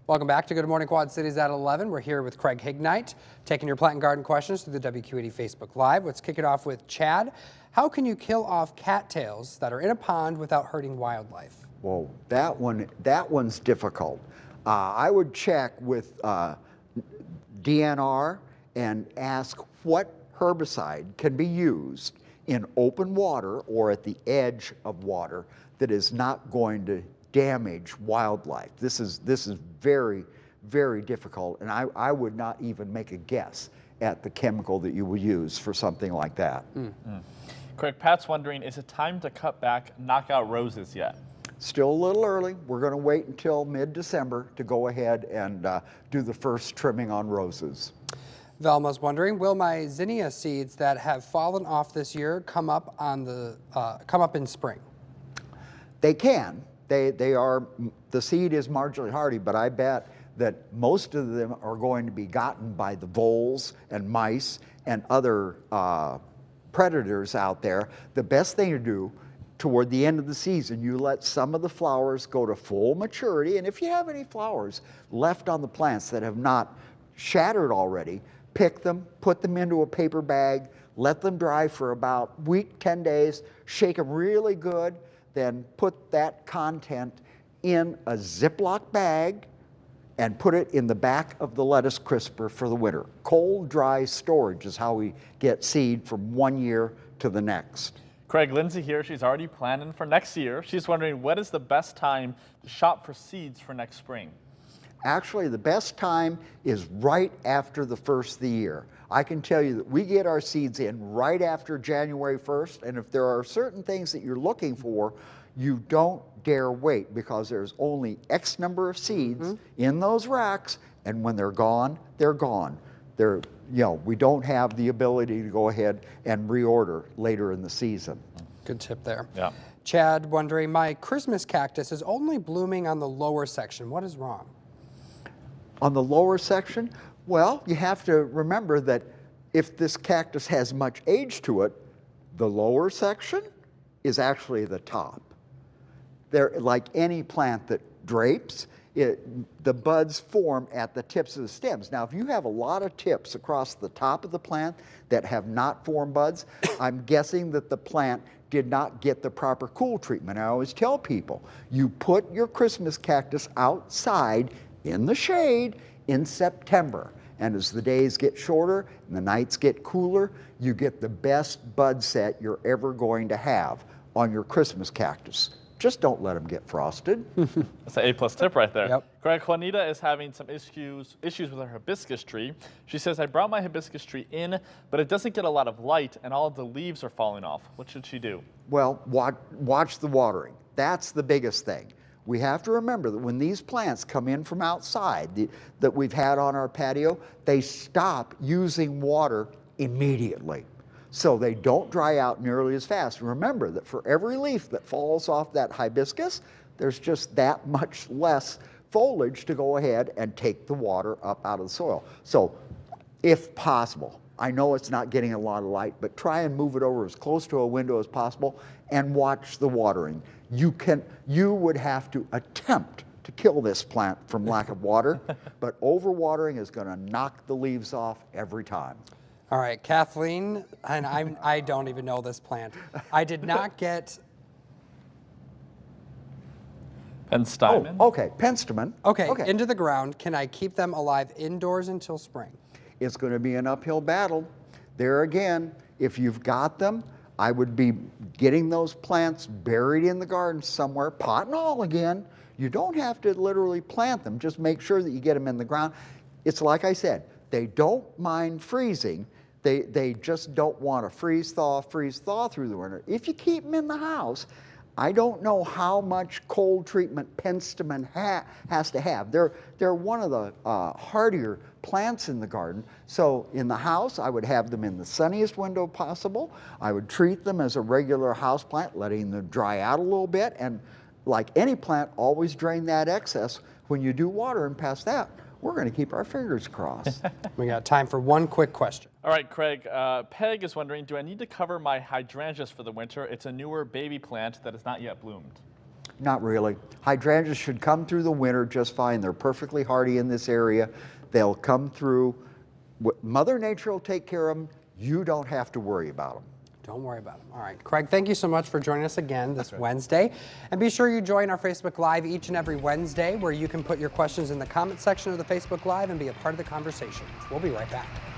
Welcome back to Good Morning Quad Cities at 11. We're here with Craig Nov, taking your plant and garden questions through the WQAD Facebook Live. Let's kick it off with Chad. How can you kill off cattails that are in a pond without hurting wildlife? Whoa, that one's difficult. I would check with DNR and ask what herbicide can be used in open water or at the edge of water that is not going to damage wildlife. This is very, very difficult, and I would not even make a guess at the chemical that you would use for something like that. Craig, Pat's wondering, is it time to cut back knockout roses yet? Still a little early. We're going to wait until mid-December to go ahead and do the first trimming on roses. Velma's wondering, will my zinnia seeds that have fallen off this year come up in spring? They can. They are, the seed is marginally hardy, but I bet that most of them are going to be gotten by the voles and mice and other predators out there. The best thing to do toward the end of the season, you let some of the flowers go to full maturity, and if you have any flowers left on the plants that have not shattered already, pick them, put them into a paper bag, let them dry for about a week, 10 days, shake them really good, then put that content in a Ziploc bag and put it in the back of the lettuce crisper for the winter. Cold, dry storage is how we get seed from one year to the next. Craig, Lindsay here, she's already planning for next year. She's wondering, what is the best time to shop for seeds for next spring? Actually, the best time is right after the first of the year. I can tell you that we get our seeds in right after January 1st, and if there are certain things that you're looking for, you don't dare wait, because there's only X number of seeds in those racks, and when they're gone, they're gone. We don't have the ability to go ahead and reorder later in the season. Good tip there. Yeah. Chad wondering, my Christmas cactus is only blooming on the lower section. What is wrong? On the lower section, well, you have to remember that if this cactus has much age to it, the lower section is actually the top. They're like any plant that drapes, the buds form at the tips of the stems. Now, if you have a lot of tips across the top of the plant that have not formed buds, I'm guessing that the plant did not get the proper cool treatment. I always tell people, you put your Christmas cactus outside in the shade in September. And as the days get shorter and the nights get cooler, you get the best bud set you're ever going to have on your Christmas cactus. Just don't let them get frosted. That's an A+ tip right there. Yep. Craig, Juanita is having some issues with her hibiscus tree. She says, I brought my hibiscus tree in, but it doesn't get a lot of light and all of the leaves are falling off. What should she do? Well, watch the watering. That's the biggest thing. We have to remember that when these plants come in from outside that we've had on our patio, they stop using water immediately. So they don't dry out nearly as fast. Remember that for every leaf that falls off that hibiscus, there's just that much less foliage to go ahead and take the water up out of the soil. So if possible, I know it's not getting a lot of light, but try and move it over as close to a window as possible and watch the watering. You would have to attempt to kill this plant from lack of water, but overwatering is going to knock the leaves off every time. All right, Kathleen, and I don't even know this plant. I did not get... Penstemon? Oh, okay, penstemon. Okay, into the ground. Can I keep them alive indoors until spring? It's going to be an uphill battle. There again, if you've got them, I would be getting those plants buried in the garden somewhere, pot and all again. You don't have to literally plant them. Just make sure that you get them in the ground. It's like I said, they don't mind freezing. They just don't want to freeze thaw through the winter. If you keep them in the house, I don't know how much cold treatment penstemon has to have. They're one of the hardier plants in the garden. So in the house, I would have them in the sunniest window possible. I would treat them as a regular house plant, letting them dry out a little bit. And like any plant, always drain that excess when you do water, and past that, we're going to keep our fingers crossed. We got time for one quick question. All right, Craig, Peg is wondering, do I need to cover my hydrangeas for the winter? It's a newer baby plant that has not yet bloomed. Not really. Hydrangeas should come through the winter just fine. They're perfectly hardy in this area. They'll come through. Mother Nature will take care of them. You don't have to worry about them. Don't worry about them. All right, Craig, thank you so much for joining us again this Wednesday. And be sure you join our Facebook Live each and every Wednesday, where you can put your questions in the comment section of the Facebook Live and be a part of the conversation. We'll be right back.